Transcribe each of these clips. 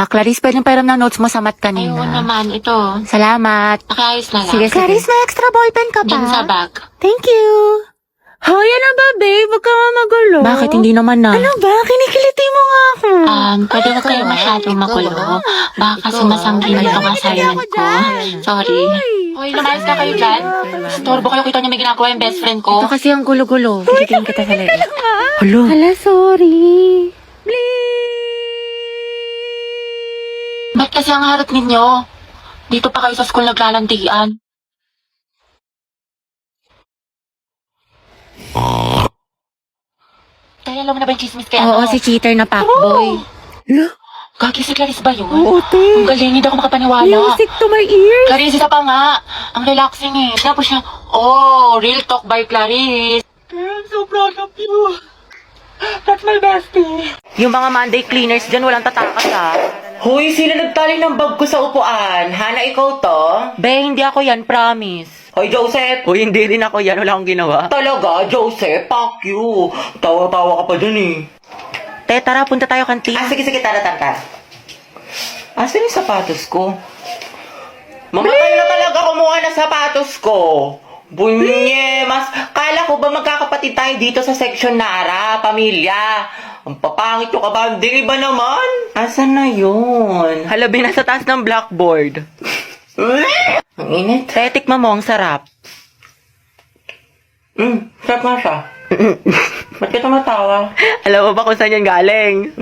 Clarice, pwedeng pairam ng notes mo sa mat kanina. Ayun naman, ito. Salamat. Pakiayos na lang. Sige, Clarice, may extra ballpen ka pa? Diyan sa bag. Thank you. Hoy, ano ba, babe? Huwag ka nga magulo. Bakit? Hindi naman na. Ano ba? Kinikiliti mo nga ako. Pwede ba kayo masyadong magulo? Baka kasi masanggin itong assignment ko. Sorry. Hoy, lumayas ka kayo dyan. Storbo kayo, kita niyo may ginagawa yung best friend ko. Ito kasi ang gulo-gulo. Titingin kita sa leeg. Hulo. Hala, sorry. Ba't kasi ang harap ninyo? Dito pa kayo sa school naglalandian. Kaya alam mo na ba yung chismis kaya Oo, si cheater na fuckboy. Gagi si Clarice ba yun? Oo, te. Ang galing, hindi ako makapaniwala. Music to my ears. Clarice, isa pa nga. Ang relaxing eh. Tapos siya, real talk by Clarice. I'm so proud of you. That's my bestie. Yung mga Monday cleaners dyan, walang tatakas ha. Hoy, sino nagtali ng bag ko sa upuan? Hana, ikaw to? Be, hindi ako yan, promise. Hoy, Joseph! Hoy, hindi rin ako yan. Wala akong ginawa. Talaga, Joseph? Fuck you! Tawa-tawa ka pa dun eh. Te, tara, punta tayo kantin. Sige, tara. Asan yung sapatos ko? Mamatay na talaga kumuha ng sapatos ko. Bunye, kala ko ba magkakapatid tayo dito sa section Nara, pamilya? Ang papangit yung kabanding, iba naman. Asan na yun? Halabi, nasa taas ng blackboard. Ang init. Te, tikman mo, ang sarap. Sarap nga siya. Ba't ka tumatawa? Alam mo ba kung saan yan galing?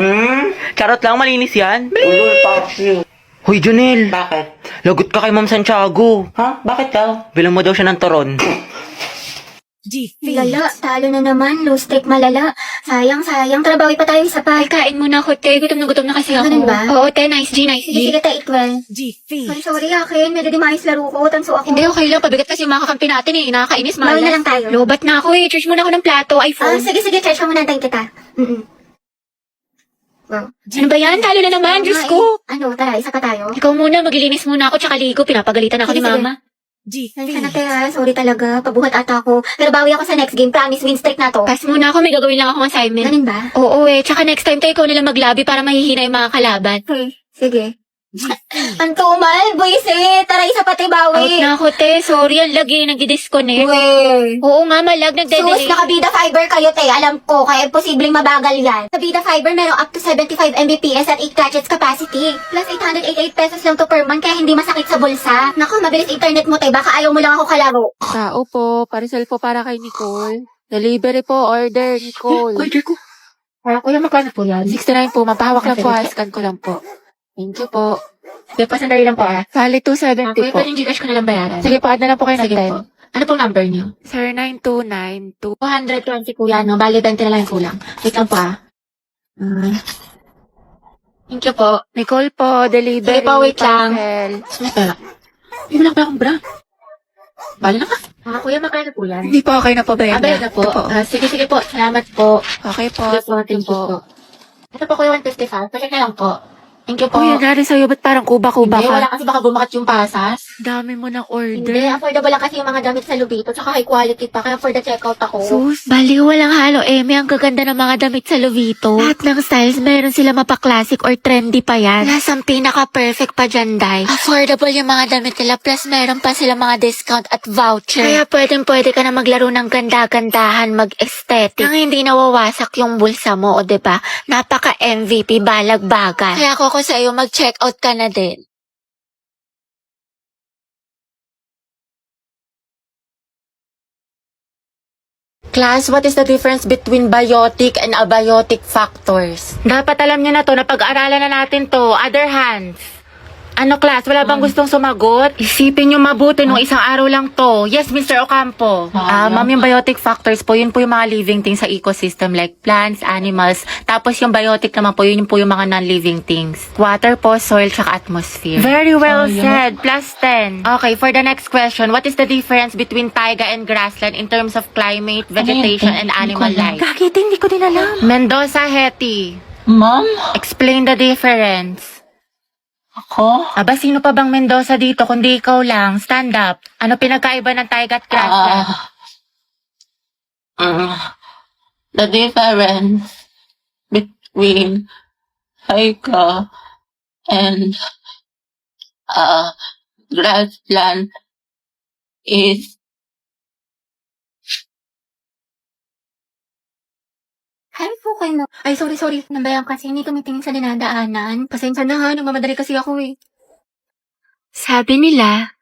Charot lang, malinis yan. Ulul, fuck you. Hoy, Junel. Bakit? Lagot ka kay Ma'am Santiago. Ha? Bakit daw? Bilang mo daw siya ng toron. Lala, talo na naman. Low stake malala. Sayang. Trabawi pa tayo isa pa. Ay, kain muna ako, te. Gutom na kasi ako. Ganun ba? Oo, te. Nice G. Sige, ta, equal. Sorry, akin. Medyo di maayos laro ko. Tanso ako. Hindi, okay lang. Pabigat kasi yung mga kakampi natin eh. Nakakainis, malas. Bawal na lang tayo. Lobat na ako eh. Charge muna ako ng plato, iPhone. Sige, charge mo muna tayo kita. Wow. Ano ba yan? Talo na naman, Diyos ko. Tara, isa pa tayo. Ikaw muna, maglilinis muna ako tsaka ligo. Pinapagalitan ako ni Sige. Mama. Sana tayo, sorry talaga. Pabuhat ata ako. Pero bawi ako sa next game. Promise, win streak na to. Pass muna ako, may gagawin lang akong assignment. Ganun ba? Oo eh, tsaka next time tayo ikaw nalang maglabi para mahihina yung mga kalaban. Sige. Ang tumal, buwisi. Tara, isa pa tayo Out bawi. na ako, te. Sorry, ang lagi, nagdi-disconnect. Uwe. Oo nga, malag, nagde-delay. Sus, naka-Bida Fiber kayo, te. Alam ko, kaya posibleng mabagal yan. Sa Bida Fiber, meron up to 75 Mbps at 8 gadgets capacity. Plus 888 pesos lang to per month, kaya hindi masakit sa bulsa. Naku, mabilis internet mo, te. Baka ayaw mo lang ako kalaro. Tao po, parisal po para kay Nicole. Delivery po, order, Nicole. Order ko. Kuya, magkano po yan? 69 po, mapahawak lang po, scan ko lang po. Thank you po. Sige po, sandali lang po ah. Bali, 270 Kuya, po. pwede yung Gcash ko na lang bayaran. Sige po, add na lang po kayo ng Sige po. 10. Ano pong number niyo? Sir, 9292. 220 kuya, no? Bali, 20 na lang yung kulang. Wait lang po ah. Thank you po. Nicole po, delivery. Sige po, wait lang. parcel. May pera. Hindi mo lang pala akong bra. Bali na ka. Kuya, magkano po yan? Hindi po, okay na po ba yan? Bayad na po. Ito po. Sige po. Salamat po. Okay po, Sige po, thank you po. Ito po kuya, 155. Pacheck na lang po. Thank you po. Kuya, nangyari sa'yo, ba't parang kuba-kuba Hindi, ka? wala kasi baka bumakat yung pasas. Dami mo ng Hindi, order. affordable lang kasi yung mga damit sa Lubito, tsaka high quality pa, kaya for the checkout ako. Sus. Baliw, walang halo, Eme. Ang gaganda ng mga damit sa Lovito. Lahat ng styles, meron sila mapa-classic or trendy pa yan. Plus, ang pinaka-perfect pa dyan, Day. Affordable yung mga damit nila, plus meron pa sila mga discount at voucher. Kaya pwede ka na maglaro ng ganda-gandahan, mag-aesthetic. Nang hindi nawawasak yung bulsa mo, o diba? Napaka-MVP, balag-bagan. Kaya ako sa'yo, mag-check out ka na din. Class, what is the difference between biotic and abiotic factors? Dapat alam niyo na to, napag-aralan na natin to. Other hands. Ano, class? Wala bang gustong sumagot? Isipin niyo mabuti nung isang araw lang to. Yes, Mr. Ocampo. Ma'am, yung biotic factors po, yun po yung mga living things sa ecosystem like plants, animals. Tapos yung biotic naman po, yun po yung mga non-living things. Water po, soil, tsaka atmosphere. Very well said. Plus 10. Okay, for the next question, what is the difference between taiga and grassland in terms of climate, vegetation, and animal life? Kakita, hindi ko din alam. Mendoza, Hetty. Ma'am? Explain the difference. Ako? Aba, sino pa bang Mendoza dito kundi ikaw lang? Stand up. Ano pinagkaiba ng taiga at grassland? The difference between taiga And, Grassland is Hi po kayo na. Ay, sorry. Nambayan kasi hindi tumitingin sa dinadaanan. Pasensya na ha, nagmamadali kasi ako eh. Sabi nila,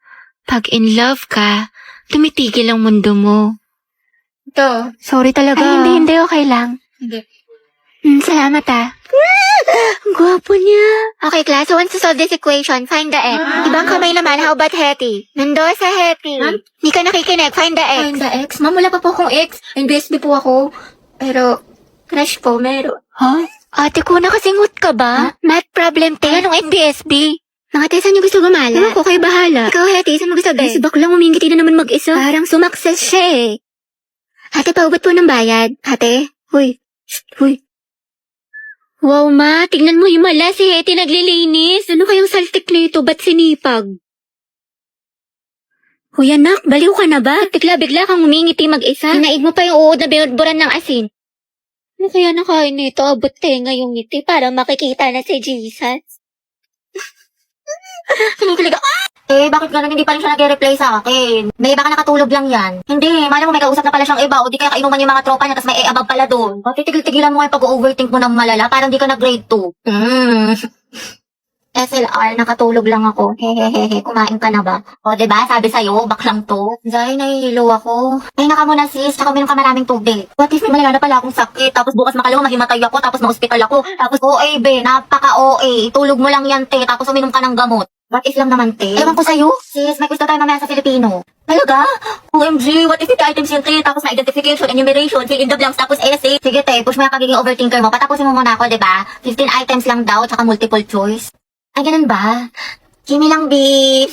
pag in love ka, tumitigil ang mundo mo. Ito. Sorry talaga. Ay, hindi, okay lang. Sige. Salamat ah. Ang gwapo niya. Okay, class, so once to solve this equation, find the x. Ibang kamay naman, how about Hetty? Nando sa Hetty. Hindi ka nakikinig, find the x. Find the x? Ma'am, wala pa po akong x. NBSB po ako. Pero, crush po, meron. Huh? Ate ko, nakasingot ka ba? Math problem, te. Anong NBSB? Mga te, saan niyo gusto gumala? Ewan ko, kayo bahala. Ikaw, Hetty, saan mo gusto ba? Si baklang umingiti na naman mag-isa. Parang sumakses siya eh. Ate, paubat po ng bayad. Ate? Huy. Huy. Wow, ma. Tignan mo yung mala. Si Hetty naglilinis. Ano kayang saltik nito? Ba't sinipag? Huy, anak. Baliw ka na ba? Bigla kang umingiti mag-isa. Hinaig mo pa yung uod na binudburan ng asin. Ano kaya nakain nito? Abot tenga yung ngiti para makikita na si Jesus. Kinikilig ako. Eh, bakit ganun hindi pa rin siya nag-reply sa akin? May baka nakatulog lang yan. Hindi, malam mo may kausap na pala siyang iba o di kaya kainuman yung mga tropa niya tapos may abang pala doon. Bakit tigil-tigilan mo yung pag-overthink mo ng malala parang di ka nag-grade 2. SLR, nakatulog lang ako. Hehehehe, kumain ka na ba? O, diba? Sabi sa'yo, baklang to. Dahil nahihilo ako. Pahinga ka muna sis, tsaka uminom ka maraming tubig. What if may malala na pala akong sakit, tapos bukas makalawa mahimatay ako, tapos ma-hospital ako, tapos OA be, napaka-OA. Tulog mo lang yan te, tapos uminom ka ng gamot. What if lang naman te? Ewan ko sa'yo. Sis, may gusto tayo mamaya sa Filipino. Talaga? OMG, what if the items yung te, tapos na identification, enumeration, fill in the blanks, tapos essay. Sige te, push mo yung pagiging overthinker mo. Patapusin mo muna ako, diba? 15 items lang daw, tsaka multiple choice. Ay, ganun ba? Kimi lang, babe.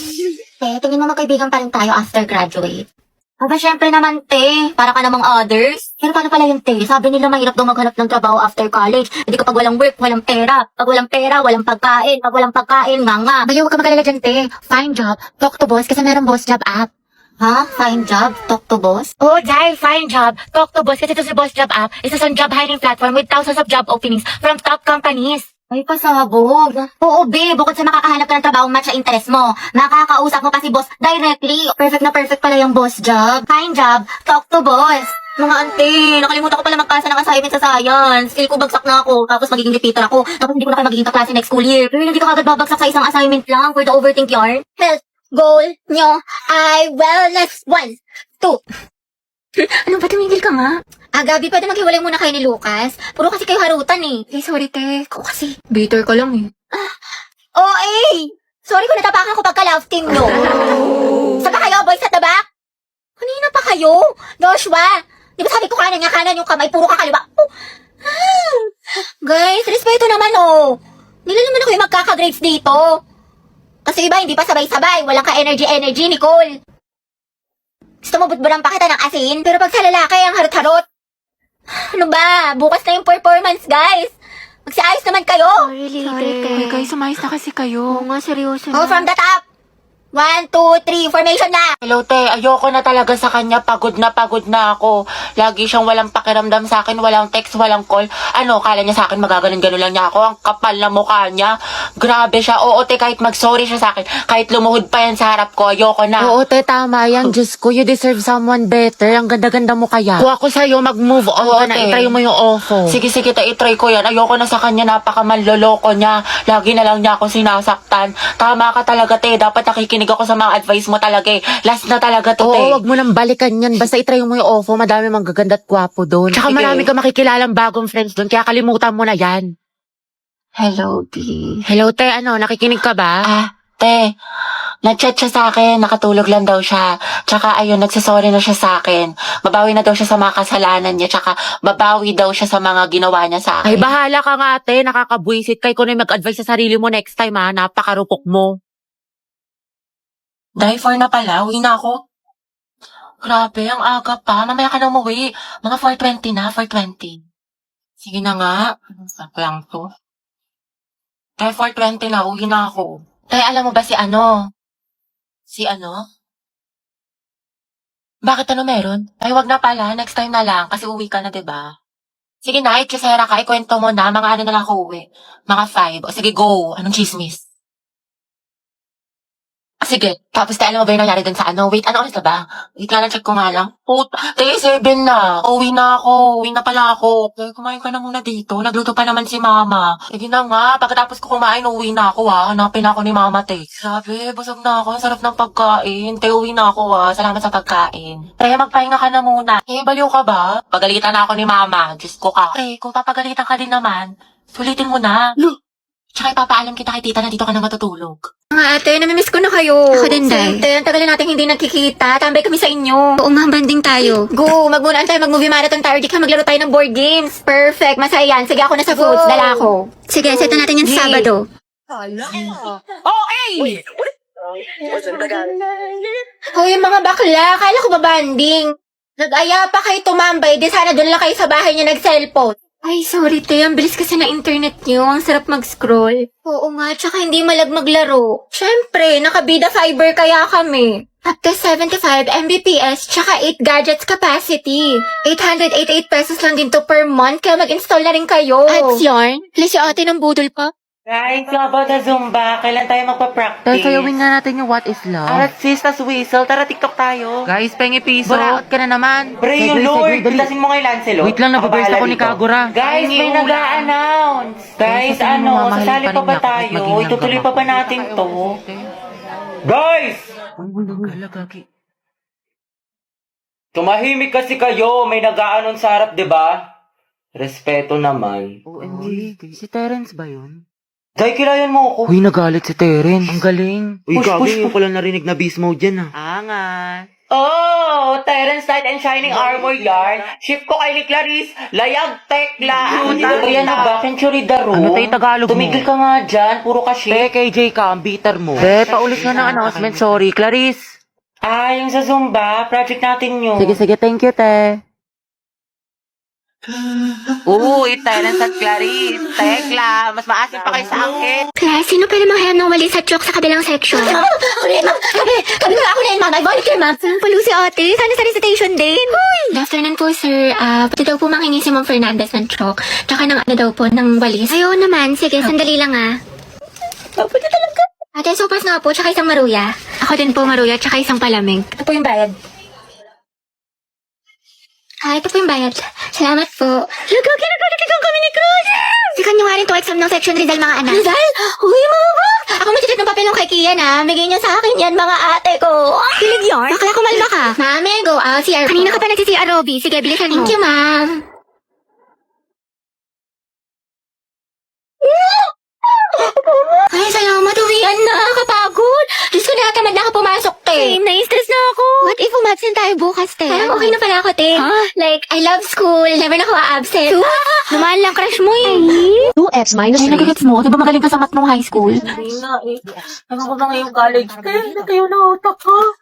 Te, tingin mo magkaibigan pa rin tayo after graduate. Aba, syempre naman, te. Para ka namang others. Pero paano pala yung te? Sabi nila mahirap daw maghanap ng trabaho after college. Hindi kapag walang work, walang pera. Pag walang pera, walang pagkain. Pag walang pagkain, nga. Baliw, huwag ka magalala dyan, te. Find job. Talk to boss kasi meron boss job app. Ha? Find job? Talk to boss? Oo, Jai, find job. Talk to boss kasi ito si Boss Job App. Isa sa job hiring platform with thousands of job openings from top companies. Ay, pasabog. Oo, babe. Bukod sa makakahanap ka ng trabaho match sa interest mo, makakausap mo pa si boss directly. Perfect na perfect pala yung boss job. Find job, talk to boss. Mga ante, nakalimutan ko pala magpasa ng assignment sa science. Skill ko bagsak na ako, tapos magiging repeater ako. Tapos hindi ko na kayo magiging kaklase next school year. Pero hindi ka agad babagsak sa isang assignment lang for the overthink yarn. Health goal nyo ay wellness 1, 2. Ano ba, tumigil ka nga? Gabi, pwede maghiwalay muna kayo ni Lucas. Puro kasi kayo harutan eh. Eh, sorry te. Ikaw kasi. Bitter ka lang eh. Sorry kung natapakan ko pagka-love team nyo. Saan ba kayo, boys at the back? Kanina pa kayo? Joshua, di ba sabi ko kanan yung kamay, puro kakaliwa. Guys, respeto naman oh. Nila naman ako yung magkaka-grades dito. Kasi iba, hindi pa sabay-sabay. Walang ka-energy, Nicole. Gusto mo butbulang pa kita ng asin? Pero pag sa lalaki, ang harot-harot. Ano ba? Bukas na yung performance, guys. Magsiayos naman kayo. Sorry, Ay, guys, sumayos na kasi kayo. nga, seryoso na. Oh, from the top. 1, 2, 3, formation na. Hello, te. Ayoko na talaga sa kanya. Pagod na ako. Lagi siyang walang pakiramdam sa akin. Walang text, walang call. Ano, kala niya sa akin magaganon-ganon lang niya ako. Ang kapal na mukha niya. Grabe siya. Oo, te, kahit mag-sorry siya sa akin. Kahit lumuhod pa yan sa harap ko. Ayoko na. Oo, te, tama yan. Diyos ko, you deserve someone better. Ang ganda-ganda mo kaya. Kung ako sa'yo, mag-move on ka na. te. Itry mo yung ofo. Sige, te, itry ko yan. Ayoko na sa kanya. Napakamanloloko niya. Lagi na lang niya ako sinasaktan. Tama ka talaga, te. Dapat nakikinig ako sa mga advice mo talaga eh. Last na talaga to, te. Oo, wag mo nang balikan yan. Basta itry mo yung ofo. Madami mang gaganda at gwapo doon. Tsaka Sige. marami ka makikilalang bagong friends doon. Kaya kalimutan mo na yan. Hello, D. Hello, te. Ano, nakikinig ka ba? Te, nag-chat siya sa akin, nakatulog lang daw siya. Tsaka ayun, nagsasorry na siya sa akin. Babawi na daw siya sa mga kasalanan niya, tsaka babawi daw siya sa mga ginawa niya sa Ay, akin. bahala ka nga, te. Nakakabwisit. Kay ko na yung mag-advise sa sarili mo next time, ha. Napakarupok mo. Die for na pala, uwi na ako. Grabe, ang aga pa. Mamaya ka na umuwi. Mga 4:20 na, 4:20. Sige na nga. Saan lang to? Die 4:20 na, uwi na ako. Tay, alam mo ba si ano? Si ano? Bakit ano meron? Ay, wag na pala. Next time na lang kasi uwi ka na, 'di ba? Sige na, Chisera ka, ikwento mo na. Mga ano na lang ako uwi. Mga 5. O sige, go. Anong chismis? Sige. Tapos alam mo ba yung nangyari dun sa ano? Wait, ano oras na ba? Wait nga lang, check ko nga lang. Day 7 na. Uwi na ako. Uwi na pala ako. Okay, kumain ka na muna dito. Nagluto pa naman si mama. Sige na nga. Pagkatapos ko kumain, uwi na ako Hanapin ako ni mama, te. Grabe, busog na ako. Ang sarap ng pagkain. Te, uwi na ako Salamat sa pagkain. Te, magpahinga ka na muna. Baliw ka ba? Pagalitan na ako ni mama. Diyos ko ka. Te, kung papagalitan ka din naman, sulitin mo na. Tsaka ipapaalam kita kay tita na dito ka na matutulog. Mga ate, namimiss ko na kayo. Ako din, Day. Ang tagal na natin hindi nagkikita. Tambay kami sa inyo. Oo nga, banding tayo. Go, magmunaan tayo, mag-movie marathon tayo. Di ka maglaro tayo ng board games. Perfect, masaya yan. Sige, ako na sa foods. Dala ako. Sige, set na natin yung Sabado. Hoy, mga bakla, kala ko ba banding? Nag-aya pa kayo tumambay, di sana doon lang kayo sa bahay niyo nag-cellphone. Ay, sorry, te. Ang bilis kasi na internet niyo. Ang sarap mag-scroll. Oo nga, tsaka hindi malag maglaro. Siyempre, nakabida fiber kaya kami. Up to 75 Mbps, tsaka 8 gadgets capacity. 888 pesos lang din to per month, kaya mag-install na rin kayo. Ads yarn? Please yung ate ng budol pa. Guys, yung about the Zumba, kailan tayo magpa-practice? Tay, sayawin nga natin yung What is Love. Arat sis, tas whistle. Tara, TikTok tayo. Guys, pengi piso. Buraot ka na naman. Pre, yung Lord, lasin mo kay Lancelot. Wait lang, nababurst ako ni Kagura. Guys, may nag-a-announce. Guys, sabihin mo, mamahalin sasali pa pa rin ba niya ako kahit tayo? maging Itutuloy langgam pa ba ako. natin to? Guys! Tumahimik kasi kayo. May nag-a-announce sa harap, di ba? Respeto naman. OMG, si Terence ba yun? Day, kilayan mo ako. Uy, nagalit si Terence. Ang galing. Uy, gabi, ko lang narinig na beast mode dyan Angat. Oh, Terence Knight and Shining Armor Yarn. Ship ko kay ni Clarice. Layag tekla. Yan na ba? Century Daro. Ano tayo Tagalog mo? Tumigil ka nga dyan. Puro ka ship. KJ ka, ang bitter mo. Paulit nga ng announcement. Sorry, Clarice. Yung sa Zumba. Project natin yun. Sige, thank you, te. Uy, Terence at Clarice. Tekla, mas maasin pa kayo sa angkin. Class, sino pala manghayam ng wali sa chok sa kabilang section? Kami nga ako na yun, ma'am. I volunteer, ma'am. Saan palo si ate? Sana sa recitation din. Good afternoon po, sir. Pati daw po manghingi si Ma'am Fernandez ng chok. Tsaka ng ano daw po, ng walis. Ayaw naman. Sige, sandali lang Pwede talaga. Ate, sopas nga po, tsaka isang maruya. Ako din po maruya, tsaka isang palamig. Ito po yung bayad. Ito po yung bayad. Salamat po. Nagkakilagkakikang kami ni Cruz! Sikan nyo nga rin to exam ng section Rizal, mga anak. Rizal? Uy, mama! Ako matitid ng papel ng kay Kian, ha? Bigay niyo sa akin yan, mga ate ko. Kilig yarn? Bakla kumalma ka. Mami, go out. CR. Kanina ka pa nagsi-CR, Robby. Sige, bilisan mo. Thank you, ma'am. Ay, salamat. Uwian na. Kapagod. Diyos ko, nakatamad na ako pumasok, te. Same, na-stress na ako. What if umabsent tayo bukas, te? Parang okay na pala ako, te. Like, I love school. Never na ako absent. Naman lang, crush mo eh. 2x minus Ay, 3. nagigits mo. Di ba magaling ka sa math nung high school? Hindi na eh. Ano ko ba ngayong college? Kaya kayo na utak ko.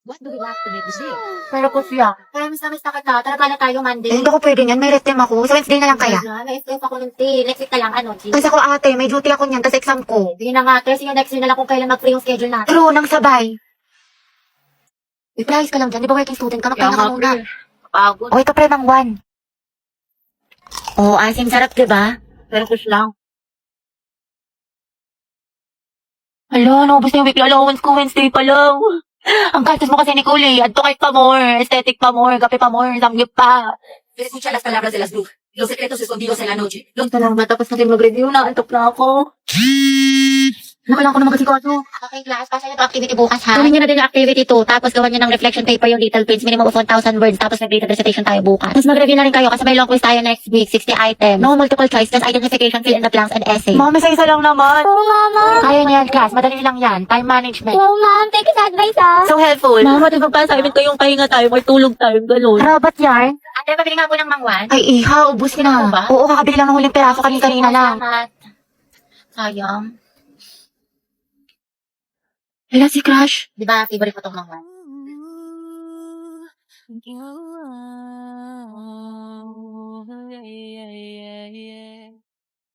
What do we lack to make this deal? Pero po siya. Pero miss na kita. Tara pala tayo Monday. Hindi ko pwede yan. May restem ako. Sa Wednesday na lang kaya. Na-stress ako ng tea. Next week na lang, ano, G. Kasi ako ate, may duty ako niyan. Tapos exam ko. Hindi na nga, Tres, yung next week na lang kung kailan mag-free yung schedule natin. True, nang sabay. Reply ka lang dyan. Di ba working student ka? Magpahinga ka muna. Pagod. Okay ka pre, mang one. Oo, asim sarap, di ba? Pero kus lang. Alo, naubos na yung weekly allowance ko Wednesday pa lang. Ang gastos mo kasi, Nicole, adto kahit pa more, aesthetic pa more, kape pa more, samgyup pa. Escucha las palabras de las brujas, los secretos escondidos en la noche. Salamat, tapos natin mag-review na, antok na ako. Nakailangan ko na mag-asikaso. Okay, class. Pasa niyo to activity bukas, ha? Gawin niyo na din yung activity 2, tapos gawan niyo ng reflection paper yung little prints, minimum of 1,000 words, tapos mag-graded recitation tayo bukas. Tapos mag-review na rin kayo kasi may long quiz tayo next week, 60 items. No multiple choice, just identification, fill in the blanks, and essay. Mami, sa isa lang naman. Oo, mama. Kaya niyo yan, class. Madali lang yan. Time management. Oo, ma'am. Thank you sa advice, ha? So helpful. Mama, di ba pa sa amin kayong pahinga tayo, magtulog tayo, gano'n. Robot yarn? Ate, pabili nga po ng mangwan. Ay, iha. Ubus ka na. Ano ba? Oo, kakabili lang ng huling peraso kanina lang. Salamat. Sayang. Wala si Crush. Di ba, favorite ko itong mangwan? Yeah.